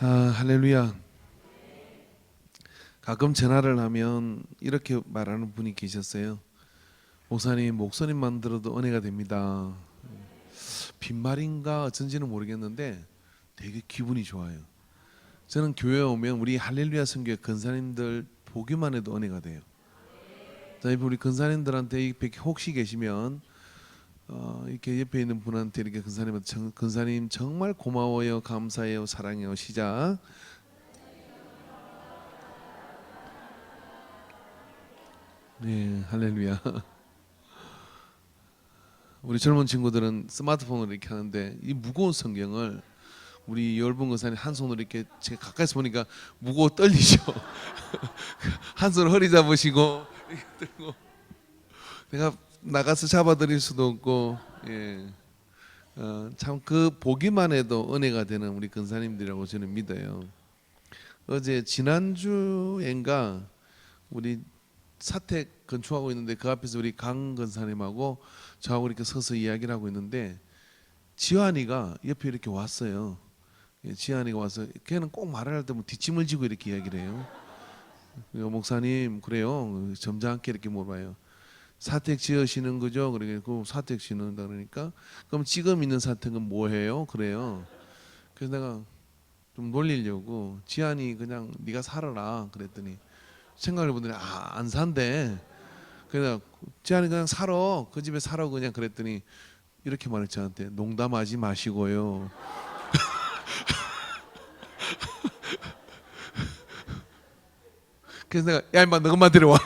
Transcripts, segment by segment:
할렐루야. 가끔 전화를 하면 이렇게 말하는 분이 계셨어요. 목사님만 들어도 은혜가 됩니다. 빈말인가 어쩐지는 모르겠는데 되게 기분이 좋아요. 저는 교회에 오면 우리 할렐루야 선교회 근사님들 보기만 해도 은혜가 돼요. 자, 우리 근사님들한테 이렇게 혹시 계시면 이렇게 옆에 있는 분한테 이렇게 근사님 정말 고마워요, 감사해요, 사랑해요. 시작. 네, 할렐루야. 우리 젊은 친구들은 스마트폰으로 이렇게 하는데 이 무거운 성경을 우리 열분 권사님 한 손으로 이렇게 제가 가까이서 보니까 무거워 떨리죠. 한 손 허리 잡으시고 이렇게 들고 내가 나가서 잡아드릴 수도 없고, 예, 참 그 보기만 해도 은혜가 되는 우리 근사님들이라고 저는 믿어요. 어제 지난주엔가 우리 사택 건축하고 있는데 그 앞에서 우리 강 권사님하고 저하고 이렇게 서서 이야기를 하고 있는데 지환이가 옆에 이렇게 왔어요. 예, 지환이가 와서 걔는 꼭 말을 할 때 뭐 뒷짐을 지고 이렇게 이야기를 해요. 목사님 그래요. 점잖게 이렇게 물어봐요. 사택 지으시는 거죠? 그러니까 사택 지는다 그러니까 그럼 지금 있는 사택은 뭐해요? 그래요. 그래서 내가 좀 놀리려고 지환이 그냥 네가 살아라 그랬더니 생각을 해보더니 안 산대. 그냥 지환이 그냥 살아 그 집에 살아 그냥 그랬더니 이렇게 말했지 저한테 농담하지 마시고요. 그래서 내가 야 임마 너 그만 데려와.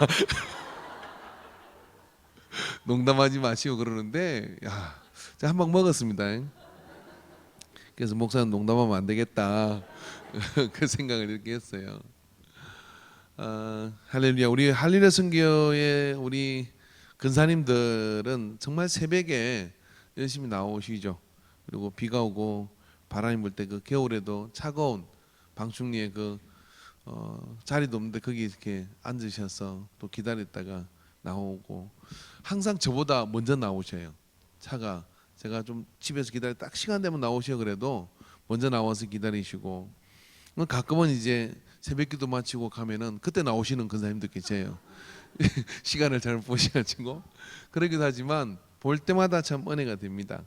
농담하지 마시고 그러는데 야 제가 한 방 먹었습니다. 그래서 목사는 농담하면 안 되겠다. 그 생각을 이렇게 했어요. 할렐루야. 우리 할렐루야 선교의 우리 근사님들은 정말 새벽에 열심히 나오시죠. 그리고 비가 오고 바람이 불 때 그 겨울에도 차가운 방충리에 자리도 없는데 거기 이렇게 앉으셔서 또 기다렸다가 나오고 항상 저보다 먼저 나오셔요. 차가 제가 좀 집에서 기다려 딱 시간 되면 나오셔 그래도 먼저 나와서 기다리시고 가끔은 이제 새벽기도 마치고 가면은 그때 나오시는 근사님들 계세요. 시간을 잘 보셔가지고 그러기도 하지만 볼 때마다 참 은혜가 됩니다.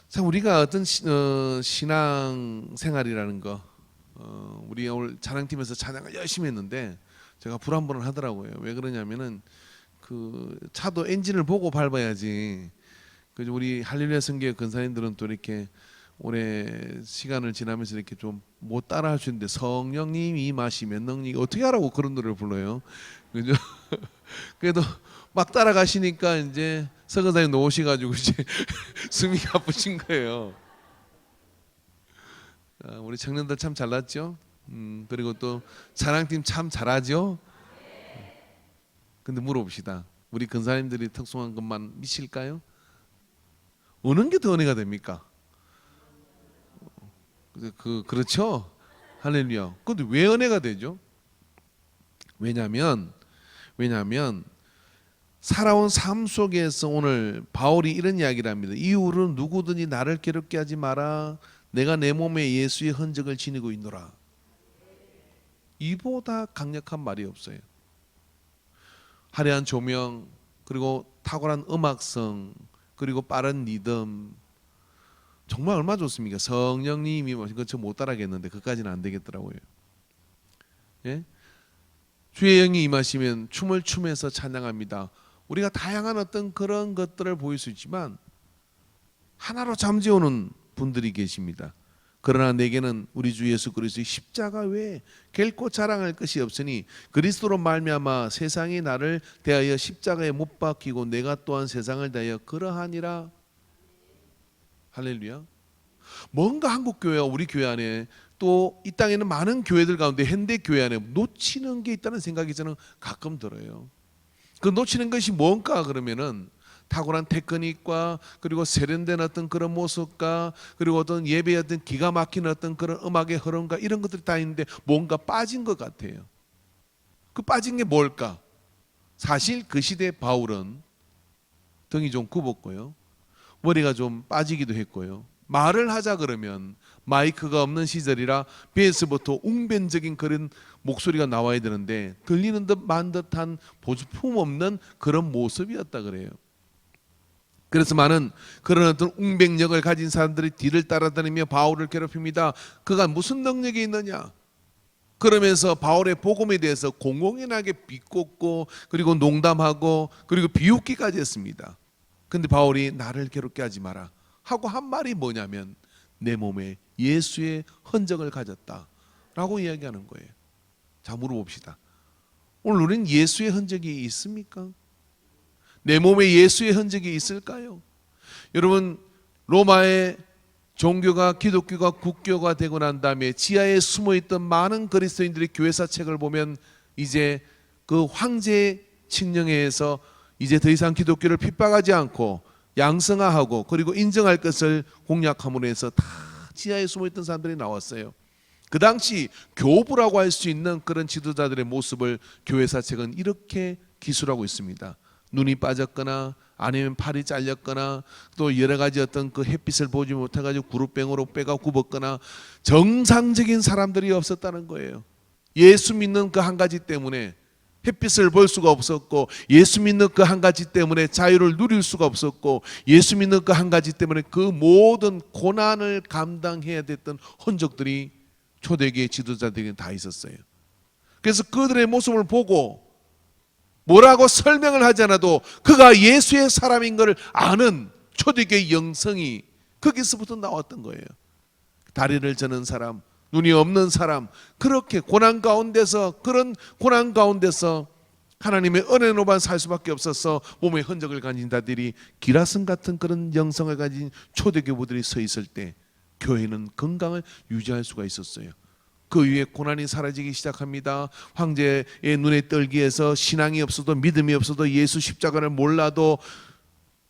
참 우리가 어떤 신앙 생활이라는 거 우리 오늘 찬양팀에서 찬양을 열심히 했는데 제가 불안불안하더라고요. 왜 그러냐면은 그 차도 엔진을 보고 밟아야지. 그래서 우리 할렐루야 선교회 근사님들은 또 이렇게 오래 시간을 지나면서 이렇게 좀 못 따라 할 수 있는데 성령님 임하시면 능력이 어떻게 하라고 그런 노래를 불러요. 그죠? 그래도 막 따라가시니까 이제 서근사님 놓으셔가지고 이제 숨이 가쁘신 거예요. 우리 청년들 참 잘났죠. 그리고 또 찬양팀 참 잘하죠. 근데 물어봅시다. 우리 근사님들이 특성한 것만 미실까요? 어느 게 더 은혜가 됩니까? 그렇죠. 할렐루야. 근데 왜 은혜가 되죠? 왜냐하면 살아온 삶 속에서 오늘 바울이 이런 이야기를 합니다. 이후로 누구든지 나를 괴롭게 하지 마라. 내가 내 몸에 예수의 흔적을 지니고 있노라. 이보다 강력한 말이 없어요. 화려한 조명 그리고 탁월한 음악성 그리고 빠른 리듬 정말 얼마 좋습니까? 성령님이 그저 못 따라겠는데 그까지는 안 되겠더라고요. 예? 주의 영이 임하시면 춤을 추면서 찬양합니다. 우리가 다양한 어떤 그런 것들을 보일 수 있지만 하나로 잠재우는 분들이 계십니다. 그러나 내게는 우리 주 예수 그리스도의 십자가 외에 결코 자랑할 것이 없으니 그리스도로 말미암아 세상이 나를 대하여 십자가에 못 박히고 내가 또한 세상을 대하여 그러하니라. 할렐루야. 뭔가 한국 교회와 우리 교회 안에 또 이 땅에는 많은 교회들 가운데 현대 교회 안에 놓치는 게 있다는 생각이 저는 가끔 들어요. 그 놓치는 것이 뭔가 그러면은 탁월한 테크닉과 그리고 세련된 어떤 그런 모습과 그리고 어떤 예배의 어떤 기가 막힌 어떤 그런 음악의 흐름과 이런 것들이 다 있는데 뭔가 빠진 것 같아요. 그 빠진 게 뭘까? 사실 그 시대 바울은 등이 좀 굽었고요. 머리가 좀 빠지기도 했고요. 말을 하자 그러면 마이크가 없는 시절이라 배에서부터 웅변적인 그런 목소리가 나와야 되는데 들리는 듯 만 듯한 보조품 없는 그런 모습이었다 그래요. 그래서 많은 그런 어떤 웅변력을 가진 사람들이 뒤를 따라다니며 바울을 괴롭힙니다. 그가 무슨 능력이 있느냐? 그러면서 바울의 복음에 대해서 공공연하게 비꼬고 그리고 농담하고 그리고 비웃기까지 했습니다. 근데 바울이 나를 괴롭게 하지 마라 하고 한 말이 뭐냐면 내 몸에 예수의 흔적을 가졌다라고 이야기하는 거예요. 자, 물어봅시다. 오늘 우리는 예수의 흔적이 있습니까? 내 몸에 예수의 흔적이 있을까요? 여러분, 로마의 종교가 기독교가 국교가 되고 난 다음에 지하에 숨어있던 많은 그리스도인들의 교회사 책을 보면 이제 그 황제 칙령회에서 이제 더 이상 기독교를 핍박하지 않고 양성화하고 그리고 인정할 것을 공약함으로 해서 다 지하에 숨어있던 사람들이 나왔어요. 그 당시 교부라고 할 수 있는 그런 지도자들의 모습을 교회사 책은 이렇게 기술하고 있습니다. 눈이 빠졌거나 아니면 팔이 잘렸거나 또 여러 가지 어떤 그 햇빛을 보지 못해가지고 구루병으로 뼈가 굽었거나 정상적인 사람들이 없었다는 거예요. 예수 믿는 그 한 가지 때문에 햇빛을 볼 수가 없었고, 예수 믿는 그 한 가지 때문에 자유를 누릴 수가 없었고, 예수 믿는 그 한 가지 때문에 그 모든 고난을 감당해야 됐던 흔적들이 초대교회 지도자들에게 다 있었어요. 그래서 그들의 모습을 보고 뭐라고 설명을 하지 않아도 그가 예수의 사람인 것을 아는 초대교회 영성이 거기서부터 나왔던 거예요. 다리를 저는 사람, 눈이 없는 사람, 그렇게 고난 가운데서, 그런 고난 가운데서 하나님의 은혜로만 살 수밖에 없어서 몸의 흔적을 가진 자들이 기라성 같은 그런 영성을 가진 초대교부들이 서 있을 때 교회는 건강을 유지할 수가 있었어요. 그 위에 고난이 사라지기 시작합니다. 황제의 눈에 떨기에서 신앙이 없어도, 믿음이 없어도, 예수 십자가를 몰라도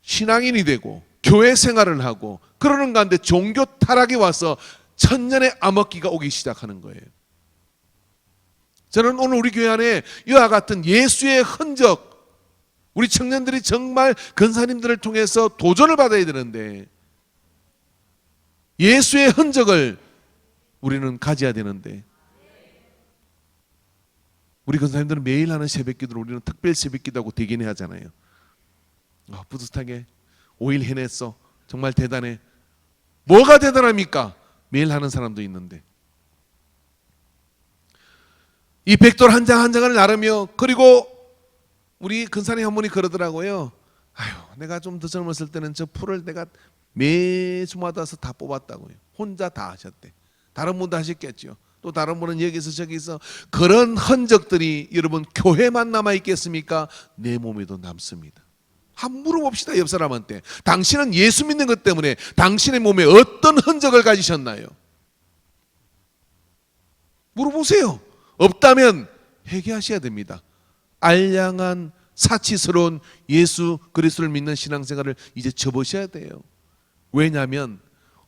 신앙인이 되고 교회 생활을 하고 그러는 가운데 종교 타락이 와서 천년의 암흑기가 오기 시작하는 거예요. 저는 오늘 우리 교회 안에 이와 같은 예수의 흔적, 우리 청년들이 정말 근사님들을 통해서 도전을 받아야 되는데 예수의 흔적을 우리는 가져야 되는데, 우리 근사님들은 매일 하는 새벽기도를 우리는 특별 새벽기도하고 대견해 하잖아요. 뿌듯하게 5일 해냈어, 정말 대단해. 뭐가 대단합니까? 매일 하는 사람도 있는데 이 백돌 한 장 한 장을 나르며, 그리고 우리 근사님 한 분이 그러더라고요. 아유, 내가 좀 더 젊었을 때는 저 풀을 내가 매주마다 다 뽑았다고요. 혼자 다 하셨대. 다른 분도 하셨겠죠. 또 다른 분은 여기서 저기서. 그런 흔적들이 여러분 교회만 남아 있겠습니까? 내 몸에도 남습니다. 한번 물어봅시다. 옆 사람한테. 당신은 예수 믿는 것 때문에 당신의 몸에 어떤 흔적을 가지셨나요? 물어보세요. 없다면 회개하셔야 됩니다. 알량한 사치스러운 예수 그리스도를 믿는 신앙생활을 이제 접으셔야 돼요. 왜냐하면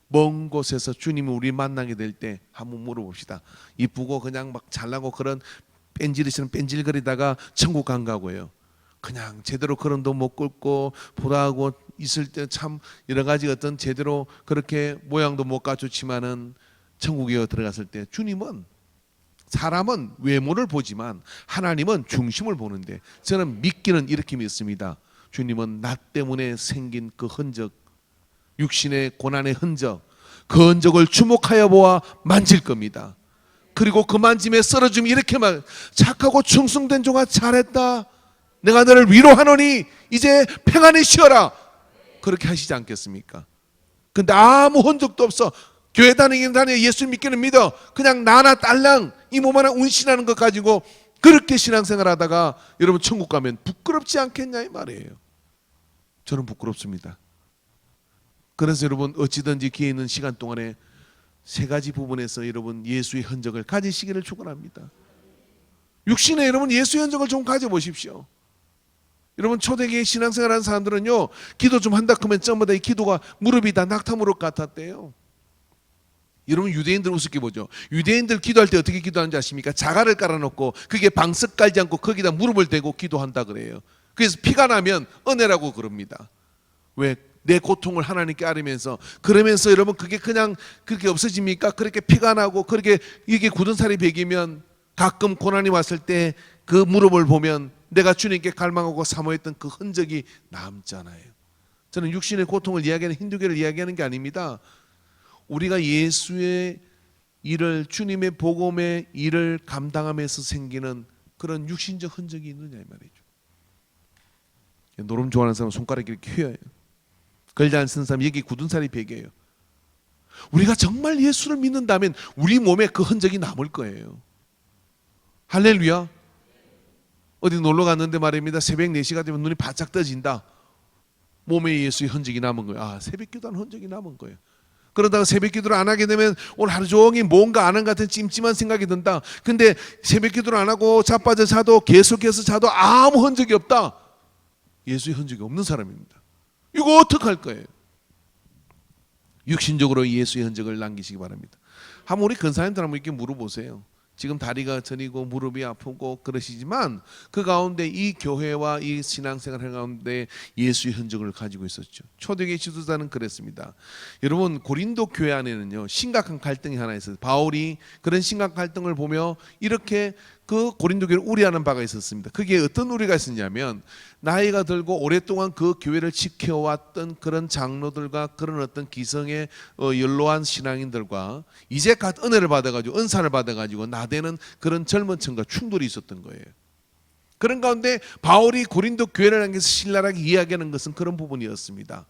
먼 곳에서 주님이 우리 만나게 될 때 한번 물어봅시다. 이쁘고 그냥 막 잘나고 그런 뺀질이처럼 뺀질거리다가 천국 안 가고요. 그냥 제대로 걸음도 못 걷고 보라하고 있을 때 참 여러 가지 어떤 제대로 그렇게 모양도 못 갖췄지만은 천국에 들어갔을 때 주님은, 사람은 외모를 보지만 하나님은 중심을 보는데, 저는 믿기는 이렇게 믿습니다. 주님은 나 때문에 생긴 그 흔적, 육신의 고난의 흔적, 그 흔적을 주목하여 보아 만질 겁니다. 그리고 그 만짐에 쓰러짐이 이렇게 말, 착하고 충성된 종아 잘했다, 내가 너를 위로하노니 이제 평안히 쉬어라, 그렇게 하시지 않겠습니까? 근데 아무 흔적도 없어. 교회 다니긴 다녀, 예수 믿기는 믿어, 그냥 나나 딸랑 이 몸 하나 운신하는 것 가지고 그렇게 신앙생활 하다가 여러분 천국 가면 부끄럽지 않겠냐 이 말이에요. 저는 부끄럽습니다. 그래서 여러분 어찌든지 기회 있는 시간 동안에 세 가지 부분에서 여러분 예수의 흔적을 가지시기를 축원합니다. 육신에 여러분 예수의 흔적을 좀 가져보십시오. 여러분 초대교회 신앙생활하는 사람들은요, 기도 좀 한다 하면 전부 다 이 기도가 무릎이 다 낙타무릎 같았대요. 여러분 유대인들 우습게 보죠. 유대인들 기도할 때 어떻게 기도하는지 아십니까? 자갈을 깔아놓고 그게 방석 깔지 않고 거기다 무릎을 대고 기도한다 그래요. 그래서 피가 나면 은혜라고 그럽니다. 왜? 내 고통을 하나님께 아뢰면서, 그러면서 여러분 그게 그냥 그렇게 없어집니까? 그렇게 피가 나고 그렇게 이게 굳은 살이 배기면 가끔 고난이 왔을 때 그 무릎을 보면 내가 주님께 갈망하고 사모했던 그 흔적이 남잖아요. 저는 육신의 고통을 이야기하는 힌두교를 이야기하는 게 아닙니다. 우리가 예수의 일을, 주님의 복음의 일을 감당하면서 생기는 그런 육신적 흔적이 있느냐 이 말이죠. 노름 좋아하는 사람은 손가락이 이렇게 휘어요. 걸지 않는 사람 여기 굳은 살이 베겨요. 우리가 정말 예수를 믿는다면 우리 몸에 그 흔적이 남을 거예요. 할렐루야. 어디 놀러 갔는데 말입니다. 새벽 4시가 되면 눈이 바짝 떠진다. 몸에 예수의 흔적이 남은 거예요. 아, 새벽 기도하는 흔적이 남은 거예요. 그러다가 새벽 기도를 안 하게 되면 오늘 하루 종일 뭔가 안 한 것 같은 찜찜한 생각이 든다. 근데 새벽 기도를 안 하고 자빠져 자도 계속해서 자도 아무 흔적이 없다. 예수의 흔적이 없는 사람입니다. 이거 어떡할 거예요? 육신적으로 예수의 흔적을 남기시기 바랍니다. 한번 우리 근사님들 한번 이렇게 물어보세요. 지금 다리가 저리고 무릎이 아프고 그러시지만 그 가운데 이 교회와 이 신앙생활 가운데 예수의 흔적을 가지고 있었죠. 초대교회 지도자는 그랬습니다. 여러분 고린도 교회 안에는요 심각한 갈등이 하나 있어요. 바울이 그런 심각한 갈등을 보며 이렇게 그 고린도 교회를 우려하는 바가 있었습니다. 그게 어떤 우려가 있었냐면 나이가 들고 오랫동안 그 교회를 지켜왔던 그런 장로들과 그런 어떤 기성의 연로한 신앙인들과 이제 갓 은혜를 받아가지고 은사를 받아가지고 나대는 그런 젊은 층과 충돌이 있었던 거예요. 그런 가운데 바울이 고린도 교회를 향해서 신랄하게 이야기하는 것은 그런 부분이었습니다.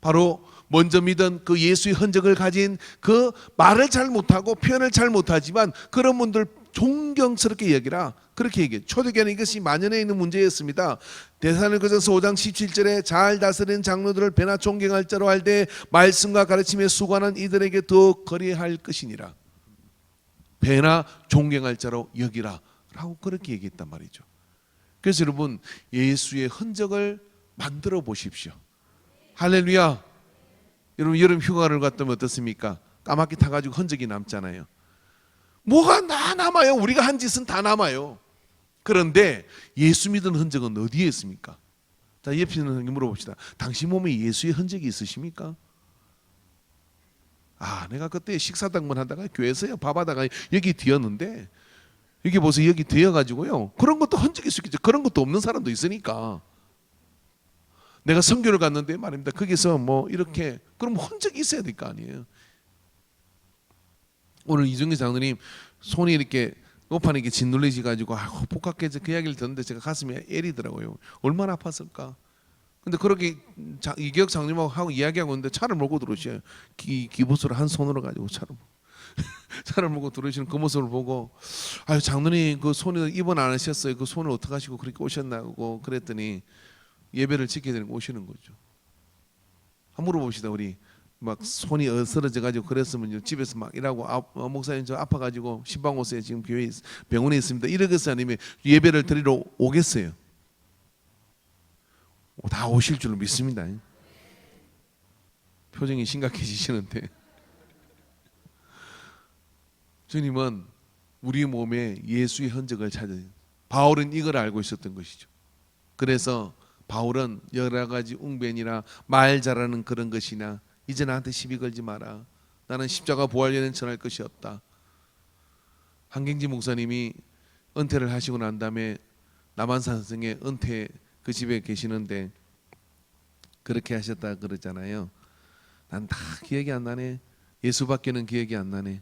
바로 먼저 믿은 그 예수의 흔적을 가진 그 말을 잘 못하고 표현을 잘 못하지만 그런 분들 존경스럽게 여기라, 그렇게 얘기해요. 초대교회는 이것이 만연해 있는 문제였습니다. 데살로니가전서 5장 17절에 잘 다스리는 장로들을 배나 존경할 자로 할 때 말씀과 가르침에 수고하는 이들에게 더 거리할 것이니라. 배나 존경할 자로 여기라 라고 그렇게 얘기했단 말이죠. 그래서 여러분 예수의 흔적을 만들어 보십시오. 할렐루야. 여러분 여름 휴가를 갔다면 어떻습니까? 까맣게 타가지고 흔적이 남잖아요. 뭐가 다 남아요. 우리가 한 짓은 다 남아요. 그런데 예수 믿은 흔적은 어디에 있습니까? 자, 옆에 있는 사람에게 물어봅시다. 당신 몸에 예수의 흔적이 있으십니까? 아, 내가 그때 식사당번 하다가 교회에서 밥하다가 여기 뒤었는데 여기 보세요. 여기 뒤어가지고요. 그런 것도 흔적이 있을 수 있겠죠. 그런 것도 없는 사람도 있으니까. 내가 선교를 갔는데 말입니다. 거기서 뭐 이렇게 그럼 흔적이 있어야 될 거 아니에요. 오늘 이종기 장로님 손이 이렇게 노판에 이렇게 짓눌리시 가지고 복합해서 그 이야기를 듣는데 제가 가슴이 애리더라고요. 얼마나 아팠을까. 근데 그렇게 이기혁 장로님하고 이야기하고 있는데 차를 몰고 들어오셔요. 기부스를 한 손으로 가지고 차를 몰고 들어오시는 그 모습을 보고 아유 장로님 그 손에 입원 안 하셨어요. 그 손을 어떻게 하시고 그렇게 오셨나고 그랬더니 예배를 지켜야 되는 거 오시는 거죠. 한번 물어봅시다. 우리 막 손이 어스러져 가지고 그랬으면 집에서 막 일하고 목사님 저 아파 가지고 신방 오세요. 지금 교회 병원에 있습니다. 이러겠어요? 아니면 예배를 드리러 오겠어요? 다 오실 줄로 믿습니다. 표정이 심각해지시는데 주님은 우리 몸에 예수의 흔적을 찾아요. 바울은 이걸 알고 있었던 것이죠. 그래서 바울은 여러 가지 웅변이나 말 잘하는 그런 것이나 이제 나한테 시비 걸지 마라. 나는 십자가 부활연은 전할 것이 없다. 한경지 목사님이 은퇴를 하시고 난 다음에 남한산 선생의 은퇴 그 집에 계시는데 그렇게 하셨다 그러잖아요. 난 다 기억이 안 나네. 예수밖에는 기억이 안 나네.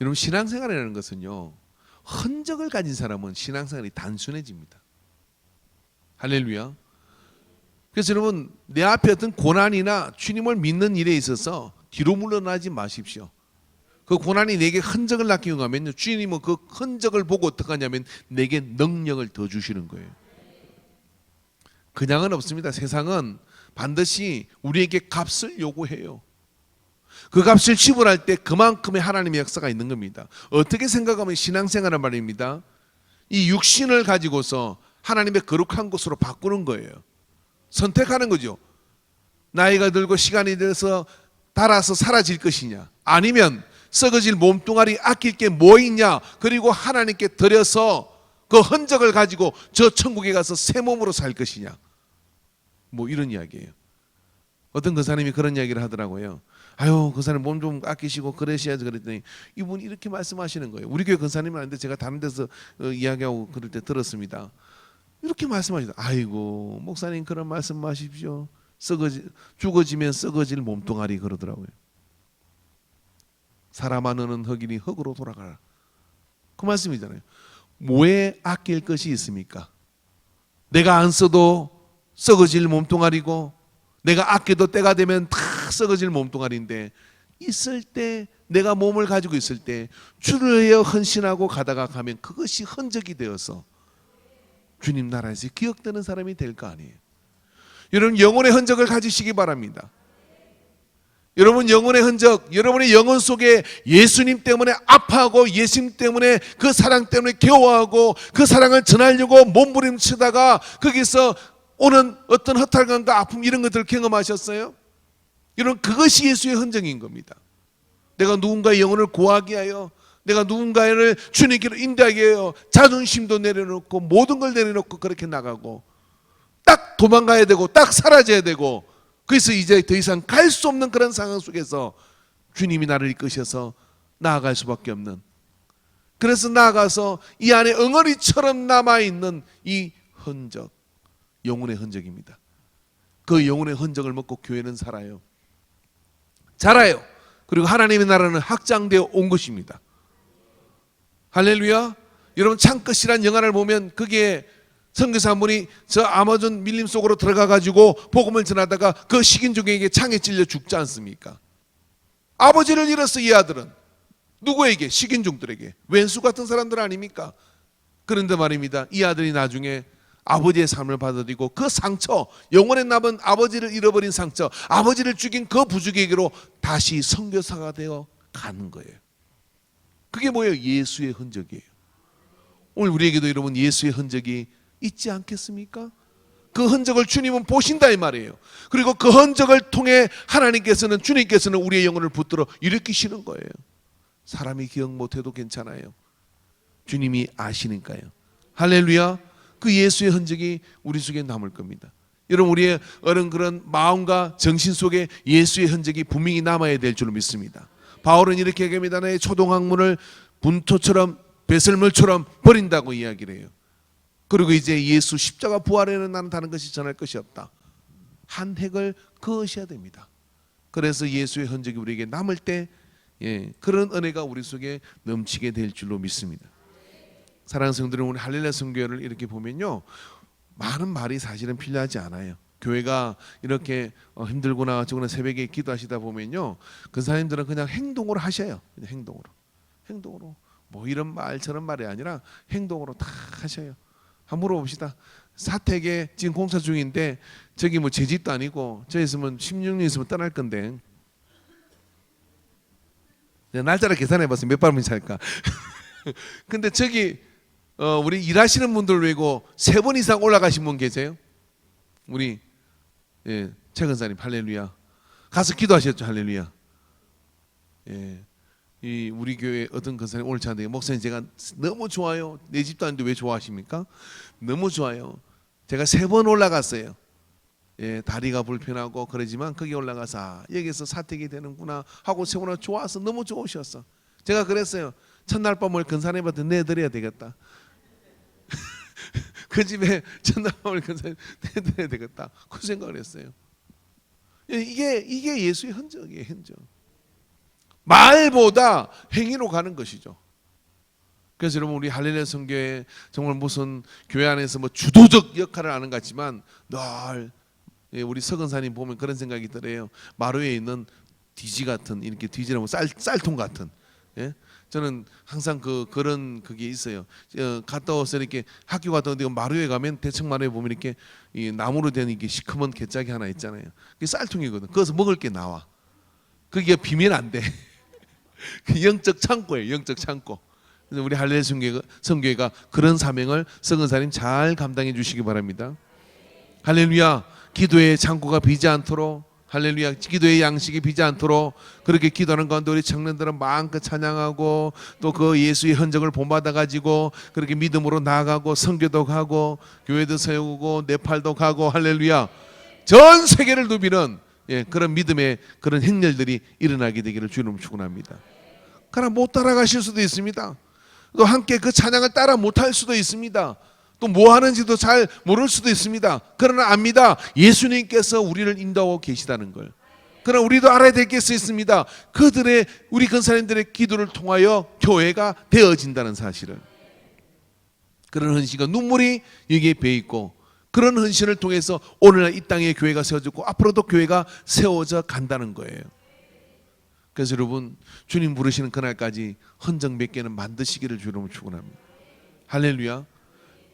여러분 신앙생활이라는 것은요. 흔적을 가진 사람은 신앙생활이 단순해집니다. 할렐루야. 그래서 여러분 내 앞에 어떤 고난이나 주님을 믿는 일에 있어서 뒤로 물러나지 마십시오. 그 고난이 내게 흔적을 남기고 가면요, 주님은 그 흔적을 보고 어떻게 하냐면 내게 능력을 더 주시는 거예요. 그냥은 없습니다. 세상은 반드시 우리에게 값을 요구해요. 그 값을 지불할 때 그만큼의 하나님의 역사가 있는 겁니다. 어떻게 생각하면 신앙생활은 말입니다. 이 육신을 가지고서 하나님의 거룩한 것으로 바꾸는 거예요. 선택하는 거죠. 나이가 들고 시간이 들어서 닳아서 사라질 것이냐, 아니면 썩어질 몸뚱아리 아낄 게 뭐 있냐, 그리고 하나님께 드려서 그 흔적을 가지고 저 천국에 가서 새 몸으로 살 것이냐. 뭐 이런 이야기예요. 어떤 근사님이 그런 이야기를 하더라고요. 아유, 근사님 몸 좀 아끼시고 그러셔야지 그랬더니 이분이 이렇게 말씀하시는 거예요. 우리 교회 근사님은 아닌데 제가 다른 데서 이야기하고 그럴 때 들었습니다. 이렇게 말씀하시다. 아이고, 목사님 그런 말씀 마십시오. 죽어지면 썩어질 몸뚱아리 그러더라고요. 사람 안으는 흙이니 흙으로 돌아가라. 그 말씀이잖아요. 뭐에 아낄 것이 있습니까? 내가 안 써도 썩어질 몸뚱아리고 내가 아껴도 때가 되면 다 썩어질 몸뚱아리인데, 있을 때 내가 몸을 가지고 있을 때 주를 위하여 헌신하고 가다가 가면 그것이 흔적이 되어서 주님 나라에서 기억되는 사람이 될 거 아니에요. 여러분, 영혼의 흔적을 가지시기 바랍니다. 여러분, 영혼의 흔적, 여러분의 영혼 속에 예수님 때문에 아파하고 예수님 때문에 그 사랑 때문에 괴로워하고 그 사랑을 전하려고 몸부림치다가 거기서 오는 어떤 허탈감과 아픔, 이런 것들을 경험하셨어요? 여러분, 그것이 예수의 흔적인 겁니다. 내가 누군가의 영혼을 구하게 하여, 내가 누군가를 주님께로 인도하게 하여 자존심도 내려놓고 모든 걸 내려놓고 그렇게 나가고 딱 도망가야 되고 딱 사라져야 되고, 그래서 이제 더 이상 갈 수 없는 그런 상황 속에서 주님이 나를 이끄셔서 나아갈 수밖에 없는, 그래서 나아가서 이 안에 엉어리처럼 남아있는 이 흔적, 영혼의 흔적입니다. 그 영혼의 흔적을 먹고 교회는 살아요. 자라요. 그리고 하나님의 나라는 확장되어 온 것입니다. 할렐루야. 여러분, 창끝이란 영화를 보면 그게 선교사 한 분이 저 아마존 밀림 속으로 들어가 가지고 복음을 전하다가 그 식인종에게 창에 찔려 죽지 않습니까? 아버지를 잃었어. 이 아들은 누구에게? 식인종들에게. 왼수 같은 사람들 아닙니까? 그런데 말입니다, 이 아들이 나중에 아버지의 삶을 받아들이고 그 상처, 영혼에 남은 아버지를 잃어버린 상처, 아버지를 죽인 그 부족에게로 다시 선교사가 되어 가는 거예요. 그게 뭐예요? 예수의 흔적이에요. 오늘 우리에게도 여러분 예수의 흔적이 있지 않겠습니까? 그 흔적을 주님은 보신다 이 말이에요. 그리고 그 흔적을 통해 하나님께서는, 주님께서는 우리의 영혼을 붙들어 일으키시는 거예요. 사람이 기억 못해도 괜찮아요. 주님이 아시니까요. 할렐루야. 그 예수의 흔적이 우리 속에 남을 겁니다. 여러분, 우리의 어른 그런 마음과 정신 속에 예수의 흔적이 분명히 남아야 될 줄로 믿습니다. 바울은 이렇게 얘기합니다. 나의 초동학문을 분토처럼 배설물처럼 버린다고 이야기를 해요. 그리고 이제 예수 십자가 부활에는 나는 다른 것이 전할 것이 없다. 한 획을 그으셔야 됩니다. 그래서 예수의 흔적이 우리에게 남을 때 그런 은혜가 우리 속에 넘치게 될 줄로 믿습니다. 사랑하는 성도들, 우리 할렐루야 선교회를 이렇게 보면요, 많은 말이 사실은 필요하지 않아요. 교회가 이렇게 힘들거나 어쩌거나 새벽에 기도하시다 보면요, 근사님들은 그냥 행동으로 하셔요. 그냥 행동으로 뭐 이런 말 저런 말이 아니라 행동으로 다 하셔요. 한번 물어봅시다. 사택에 지금 공사 중인데 저기 뭐 제 집도 아니고 저 있으면 16년 있으면 떠날 건데, 날짜를 계산해봤어요. 몇 발면 살까. 근데 저기 우리 일하시는 분들 외고 3번 이상 올라가신 분 계세요? 우리 최 근사님 할렐루야. 가서 기도하셨죠. 할렐루야. 이 우리 교회 어떤 근사님 오늘 저한테, 목사님 제가 너무 좋아요. 내 집도 아닌데 왜 좋아하십니까? 너무 좋아요. 제가 3번 올라갔어요. 다리가 불편하고 그러지만 거기 올라가서 여기서 사택이 되는구나 하고 세우나 좋아서 너무 좋으셨어. 제가 그랬어요. 첫날 밤을 근사님한테 내드려야 되겠다. 그 집에 첫날 밤을 근사님 내드려야 되겠다. 그 생각을 했어요. 이게 예수의 흔적이에요. 흔적. 말보다 행위로 가는 것이죠. 그래서 여러분, 우리 할렐루야 선교회 정말 무슨 교회 안에서 뭐 주도적 역할을 하는 것 같지만 늘 우리 서근사님 보면 그런 생각이 들어요. 마루에 있는 뒤지 같은, 이렇게 뒤지라면 쌀통 같은. 저는 항상 그런 그게 있어요. 갔다 와서 이렇게 학교 갔다 오는데 마루에 가면, 대청 마루에 보면 이렇게 이 나무로 된 이게 시커먼 개짝이 하나 있잖아요. 그게 쌀통이거든. 거기서 먹을 게 나와. 그게 비면 안 돼. 그 영적 창고예요. 영적 창고. 그래서 우리 할렐루야 선교회가 그런 사명을 서근사님 잘 감당해 주시기 바랍니다. 할렐루야. 기도의 창고가 비지 않도록, 할렐루야, 기도의 양식이 비지 않도록 그렇게 기도하는 가운데 우리 청년들은 마음껏 찬양하고 또 그 예수의 흔적을 본받아 가지고 그렇게 믿음으로 나아가고 선교도 가고 교회도 세우고 네팔도 가고, 할렐루야, 전 세계를 누비는 그런 믿음의 그런 행렬들이 일어나게 되기를 주님 축원합니다. 그러나 못 따라가실 수도 있습니다. 또 함께 그 찬양을 따라 못할 수도 있습니다. 또 뭐 하는지도 잘 모를 수도 있습니다. 그러나 압니다. 예수님께서 우리를 인도하고 계시다는 걸. 그러나 우리도 알아야 될 게 있습니다. 그들의 우리 근사님들의 기도를 통하여 교회가 되어진다는 사실을. 그런 헌신과 눈물이 여기에 배어 있고 그런 헌신을 통해서 오늘날 이 땅에 교회가 세워졌고 앞으로도 교회가 세워져 간다는 거예요. 그래서 여러분 주님 부르시는 그날까지 흔적 몇 개는 만드시기를 주님을 축원합니다. 할렐루야.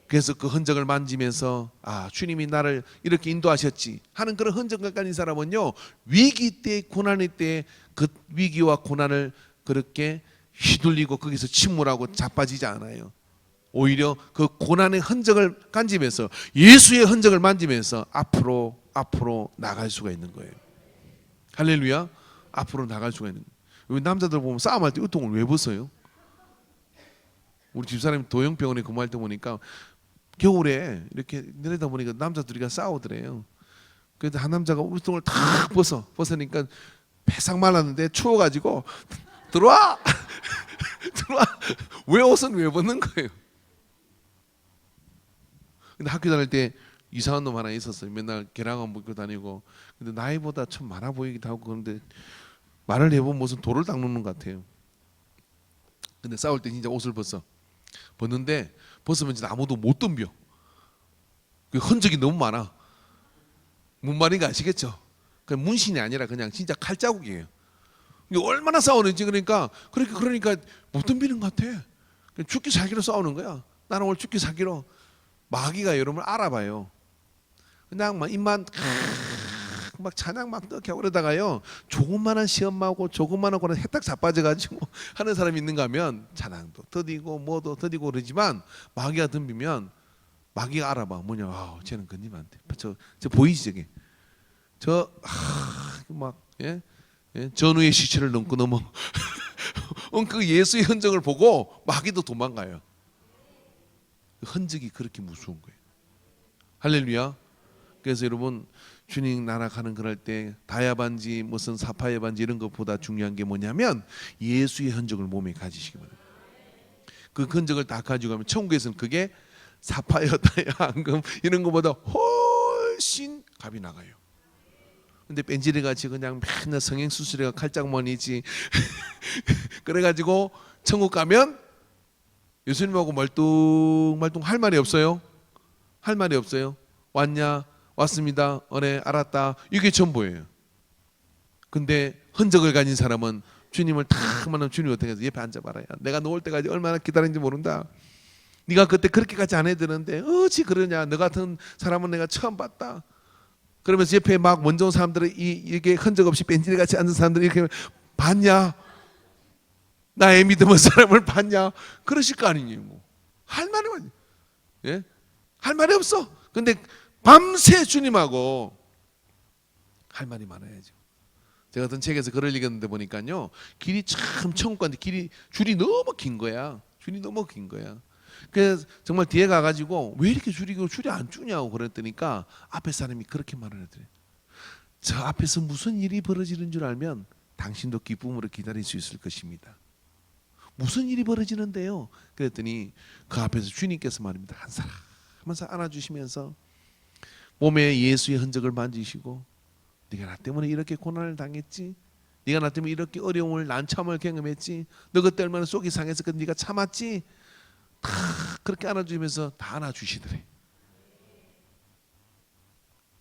그래서 그 흔적을 만지면서 주님이 나를 이렇게 인도하셨지 하는 그런 흔적을 가진 사람은요, 위기 때 고난의 때 그 위기와 고난을 그렇게 휘둘리고 거기서 침몰하고 자빠지지 않아요. 오히려 그 고난의 흔적을 간지면서 예수의 흔적을 만지면서 앞으로 나갈 수가 있는 거예요. 할렐루야. 앞으로 나갈 수가 있는 거예요. 남자들 보면 싸움할 때 의통을 왜 벗어요? 우리 집사람이 도영병원에 근무할 때 보니까 겨울에 이렇게 내려다 보니까 남자들이가 싸우더래요. 그래서 한 남자가 의통을 탁 벗으니까 배싹 말랐는데 추워가지고 들어와 들어와. 왜 옷은 왜 벗는 거예요? 근데 학교 다닐 때 이상한 놈 하나 있었어요. 맨날 개랑은 묶고 다니고. 근데 나이보다 참 많아 보이기도 하고 그런데 말을 해보면 무슨 돌을 닦는 것 같아요. 근데 싸울 때 진짜 옷을 벗는데 벗으면 진짜 아무도 못 덤벼. 그 흔적이 너무 많아. 뭔 말인가 아시겠죠? 그냥 문신이 아니라 그냥 진짜 칼자국이에요. 얼마나 싸우는지 그러니까 못 덤비는 것 같아. 죽기 살기로 싸우는 거야. 나는 오늘 죽기 살기로. 마귀가 여러분을 알아봐요. 그냥 막 입만 막 찬양 막 떡해 그러다가요, 조그만한 시험하고 조그만한 거는 해딱 자빠져가지고 하는 사람이 있는가 하면 찬양도 더디고 뭐도 더디고 그러지만 마귀가 덤비면 마귀가 알아봐. 뭐냐, 쟤는 건님한테 저 보이지 저게 전우의 시체를 넘고 넘어 그 예수의 흔적을 보고 마귀도 도망가요. 흔적이 그렇게 무서운 거예요. 할렐루야. 그래서 여러분 주님 나라 가는 그럴 때 다이아 반지 무슨 사파이어 반지 이런 것보다 중요한 게 뭐냐면 예수의 흔적을 몸에 가지시기 바랍니다. 그 흔적을 다 가지고 가면 천국에서는 그게 사파이어 다이아 앙금 이런 것보다 훨씬 값이 나가요. 근데 뺀질이 같이 그냥 맨날 성형수술해가 칼짝머니지 그래가지고 천국 가면 예수님하고 말뚱말뚱 할 말이 없어요. 할 말이 없어요. 왔냐? 왔습니다. 네, 알았다. 이게 전부예요. 근데 흔적을 가진 사람은 주님을 탁 만나면 주님이 어떻게 해서 옆에 앉아봐라. 내가 너 올 때까지 얼마나 기다렸는지 모른다. 네가 그때 그렇게까지 안 해드는데 어찌 그러냐. 너 같은 사람은 내가 처음 봤다. 그러면서 옆에 막 먼저 온 사람들은 이게 흔적 없이 뺀질이 같이 앉은 사람들이 이렇게 봤냐? 나의 믿음의 사람을 봤냐? 그러실 거 아니니 뭐. 할 말이 많이. 예? 할 말이 없어. 근데 밤새 주님하고 할 말이 많아야죠. 제가 어떤 책에서 글을 읽었는데 보니까요, 길이 참 천국 가는데 줄이 너무 긴 거야. 줄이 너무 긴 거야. 그래서 정말 뒤에 가가지고 왜 이렇게 줄이 안 주냐고 그랬더니까 앞에 사람이 그렇게 말을 하더래. 저 앞에서 무슨 일이 벌어지는 줄 알면 당신도 기쁨으로 기다릴 수 있을 것입니다. 무슨 일이 벌어지는데요? 그랬더니 그 앞에서 주님께서 말입니다. 한 사람 한 사람 안아주시면서 몸에 예수의 흔적을 만지시고, 네가 나 때문에 이렇게 고난을 당했지, 네가 나 때문에 이렇게 어려움을 난참을 경험했지, 너 그때 얼마나 속이 상해서 네가 참았지, 다 그렇게 안아주면서 다 안아주시더래.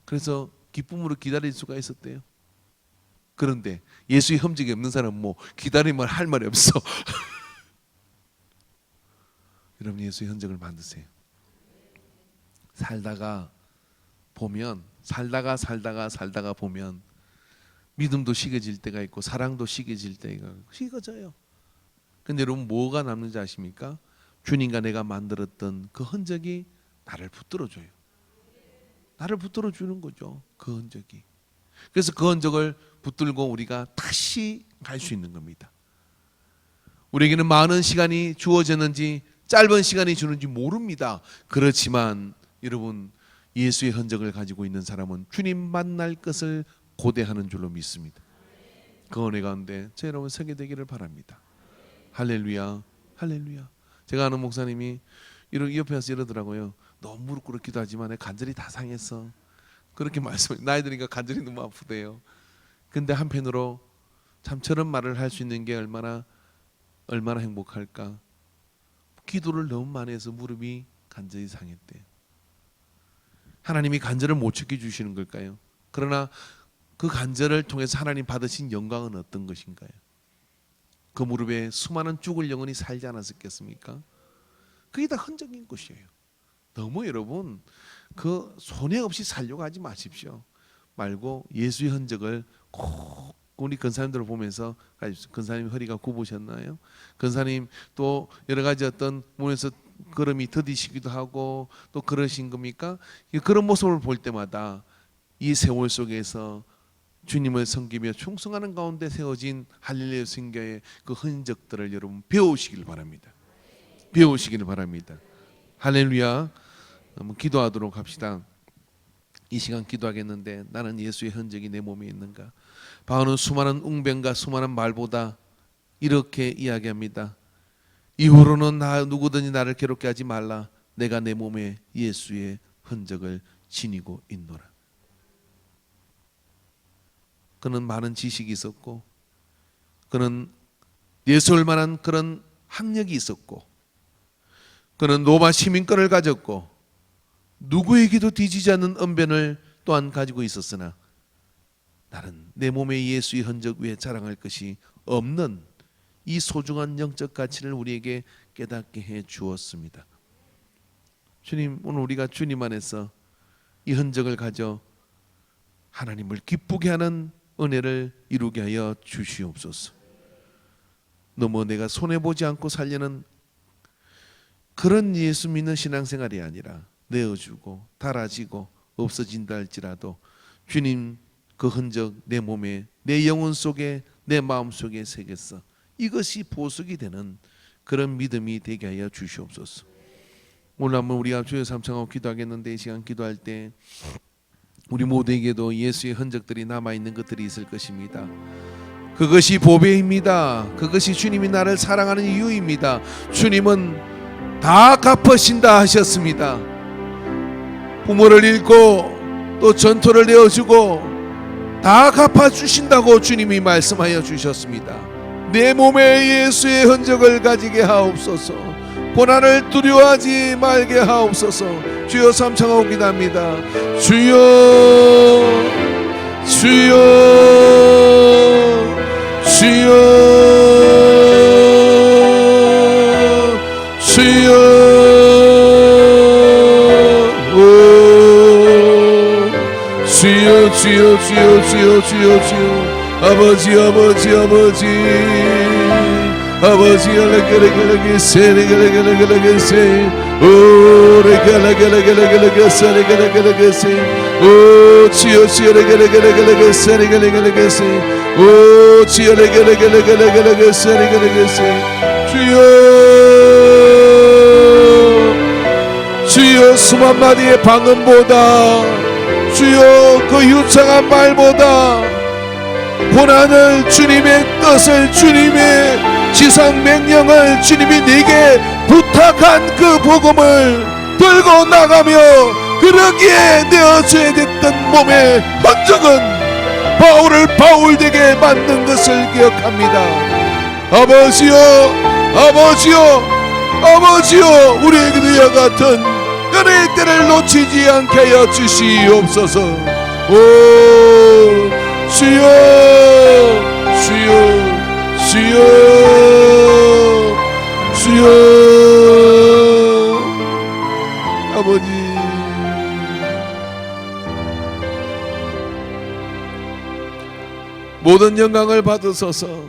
그래서 기쁨으로 기다릴 수가 있었대요. 그런데 예수의 흔적이 없는 사람은 뭐 기다리면 할 말이 없어. 여러분 예수의 흔적을 만드세요. 살다가 보면 믿음도 식어질 때가 있고 사랑도 식어질 때가 식어져요. 근데 여러분 뭐가 남는지 아십니까? 주님과 내가 만들었던 그 흔적이 나를 붙들어줘요. 나를 붙들어주는 거죠. 그 흔적이. 그래서 그 흔적을 붙들고 우리가 다시 갈 수 있는 겁니다. 우리에게는 많은 시간이 주어졌는지 짧은 시간이 주는지 모릅니다. 그렇지만 여러분 예수의 흔적을 가지고 있는 사람은 주님 만날 것을 고대하는 줄로 믿습니다. 그 은혜 가운데 저 여러분 서게 되기를 바랍니다. 할렐루야, 할렐루야. 제가 아는 목사님이 옆에 와서 이러더라고요. 너무 무릎 꿇어 기도하지만 내 관절이 다 상했어. 그렇게 말씀해. 나이 드니까 관절이 너무 아프대요. 근데 한편으로 참 저런 말을 할 수 있는 게 얼마나 행복할까. 기도를 너무 많이 해서 무릎이 관절이 상했대요. 하나님이 관절을 못 지켜주시는 걸까요? 그러나 그 관절을 통해서 하나님 받으신 영광은 어떤 것인가요? 그 무릎에 수많은 죽을 영혼이 살지 않았었겠습니까? 그게 다 흔적인 것이에요. 너무 여러분 그 손해 없이 살려고 하지 마십시오. 말고 예수의 흔적을 꼭 우리 근사님들을 보면서, 근사님 허리가 굽으셨나요? 근사님 또 여러 가지 어떤 몸에서 걸음이 더디시기도 하고 또 그러신 겁니까? 그런 모습을 볼 때마다 이 세월 속에서 주님을 섬기며 충성하는 가운데 세워진 할렐루야 선교의 그 흔적들을 여러분 배우시길 바랍니다. 배우시길 바랍니다. 할렐루야. 한번 기도하도록 합시다. 이 시간 기도하겠는데 나는 예수의 흔적이 내 몸에 있는가? 바울은 수많은 웅변과 수많은 말보다 이렇게 이야기합니다. 이후로는 누구든지 나를 괴롭게 하지 말라. 내가 내 몸에 예수의 흔적을 지니고 있노라. 그는 많은 지식이 있었고 그는 예수할 만한 그런 학력이 있었고 그는 로마 시민권을 가졌고 누구에게도 뒤지지 않는 언변을 또한 가지고 있었으나 나는 내 몸에 예수의 흔적 위에 자랑할 것이 없는 이 소중한 영적 가치를 우리에게 깨닫게 해 주었습니다. 주님, 오늘 우리가 주님 안에서 이 흔적을 가져 하나님을 기쁘게 하는 은혜를 이루게 하여 주시옵소서. 너무 내가 손해보지 않고 살려는 그런 예수 믿는 신앙생활이 아니라 내어주고 닳아지고 없어진다 할지라도 주님 그 흔적 내 몸에 내 영혼 속에 내 마음 속에 새겼어. 이것이 보석이 되는 그런 믿음이 되게 하여 주시옵소서. 오늘 한번 우리가 주여 삼창하고 기도하겠는데 이 시간 기도할 때 우리 모두에게도 예수의 흔적들이 남아있는 것들이 있을 것입니다. 그것이 보배입니다. 그것이 주님이 나를 사랑하는 이유입니다. 주님은 다 갚으신다 하셨습니다. 부모를 잃고 또 전토를 내어주고 다 갚아주신다고 주님이 말씀하여 주셨습니다. 내 몸에 예수의 흔적을 가지게 하옵소서. 고난을 두려워하지 말게 하옵소서. 주여 삼창하고 기도합니다. 주여 주여 주여 주여 주여 주여 주여 주여 주여 주여 아버지 아버지 아버지 아버지 레게레게레게 세레게레게레게 세 오 레게레게레게 세레게레게 세오 주여 주여 레게레게레게 세레게레게 세오 주여 레게레게레게 세레게레게 세 주여 주여 수만 마디의 방언보다 주여 그 유창한 말보다 고난을 주님의 뜻을 주님의 지상 명령을 주님이 내게 부탁한 그 복음을 들고 나가며 그러기에 내어줘야 됐던 몸의 흔적은 바울을 바울되게 만든 것을 기억합니다. 아버지여 아버지여 아버지여 우리에게도 이와 같은 은혜의 때를 놓치지 않게 하여 주시옵소서. 오 주여 주여 주여 주여 아버지 모든 영광을 받으소서.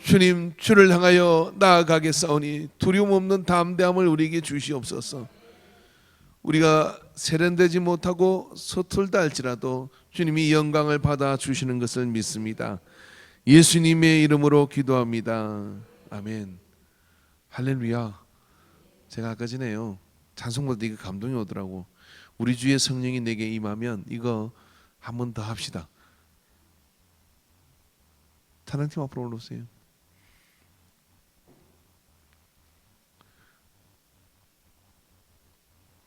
주님 주를 향하여 나아가겠사오니 두려움 없는 담대함을 우리에게 주시옵소서. 우리가 세련되지 못하고 서툴다 할지라도 주님이 영광을 받아 주시는 것을 믿습니다. 예수님의 이름으로 기도합니다. 아멘. 할렐루야. 제가 아까 전에요 찬송보다 되게 감동이 오더라고. 우리 주의 성령이 내게 임하면 이거 한 번 더 합시다. 찬양팀 앞으로 올라오세요.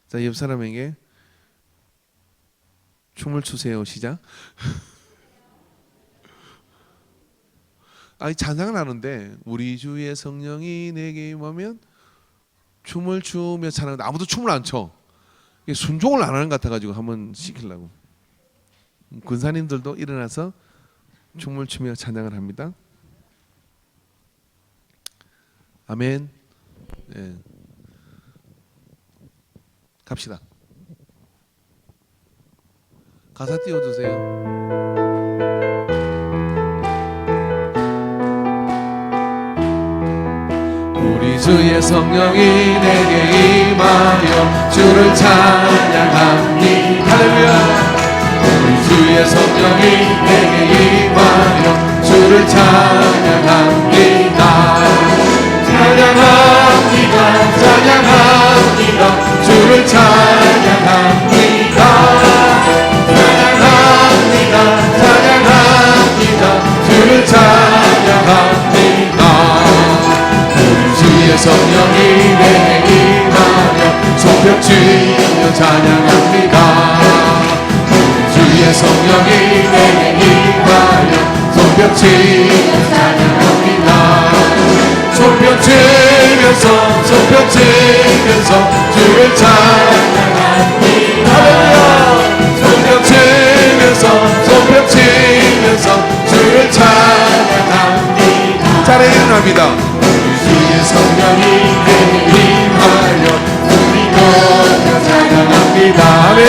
자, 옆 사람에게 춤을 추세요. 시작. 아니 찬양을 하는데 우리 주의 성령이 내게 임하면 춤을 추며 찬양하는데 아무도 춤을 안 춰. 순종을 안 하는 것 같아가지고 한번 시키려고. 군사님들도 일어나서 춤을 추며 찬양을 합니다. 아멘. 예. 갑시다. 가사 띄워주세요. 우리 주의 성령이 내게 임하여 주를 찬양합니다. 할렐루야. 우리 주의 성령이 내게 임하여 주를 찬양합니다. 찬양합니다. 찬양합니다. 주를 찬양합니다. 찬양합니다. 찬양합니다. 주를 찬양합니다. 우리 주의 성령이 내게 임하여 손뼉 치며 찬양합니다. 주의 성령이 내게 임하여 손뼉 치며 찬양합니다. 손뼉 치면서 손뼉 치면서 주를 찬양합니다. 할렐루야. 손뼉 치면서 손뼉 치면서 주를 찬양합니다. 자리에 일어납니다. 주의 성령이 내게 임하여 우리 높여 찬양합니다. 아멘.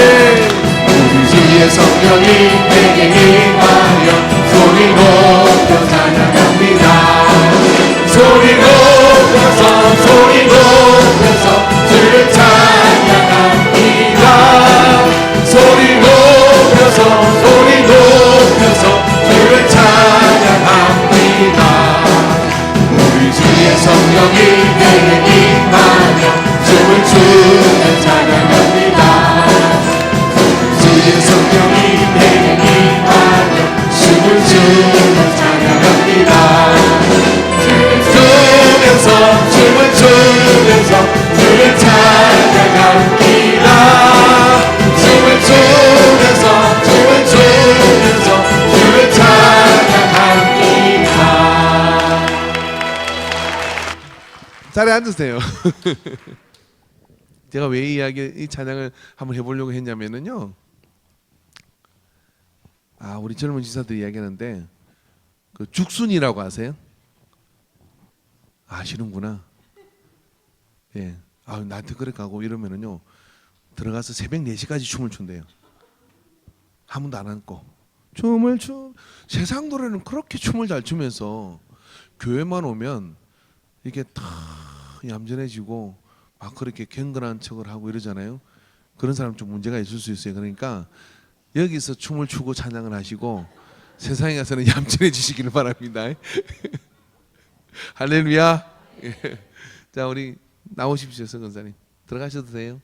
주의 성령이 내게 임하여 소리 높여 찬양합니다. 소리 높여서 소리 높여서 주를 찬양합니다. 소리 높여서 소리 높여서 주를 찬양합니다. 우리 주의 성령이 내게 임하여 춤을 추며 찬양합니다. 주의 성령이 내게 임하여 춤을 추며 찬양합니다. 춤을 추면서 주를 찬양합니다. 춤을 추면서 주를 찬양합니다. 자리에 앉으세요. 제가 왜 이 찬양을 한번 해보려고 했냐면은요. 우리 젊은 지사들이 이야기하는데 그 죽순이라고 아세요? 아시는구나. 예. 나한테 그래 가고 이러면은요. 들어가서 새벽 4시까지 춤을 춘대요. 한 번도 안 앉고. 춤을 세상 노래는 그렇게 춤을 잘 추면서 교회만 오면 이게 다 얌전해지고 막 그렇게 경건한 척을 하고 이러잖아요. 그런 사람 좀 문제가 있을 수 있어요. 그러니까 여기서 춤을 추고 찬양을 하시고 세상에 가서는 얌전해지시기를 바랍니다. 할렐루야. 자, 우리 나오십시오. 선교사님 들어가셔도 돼요.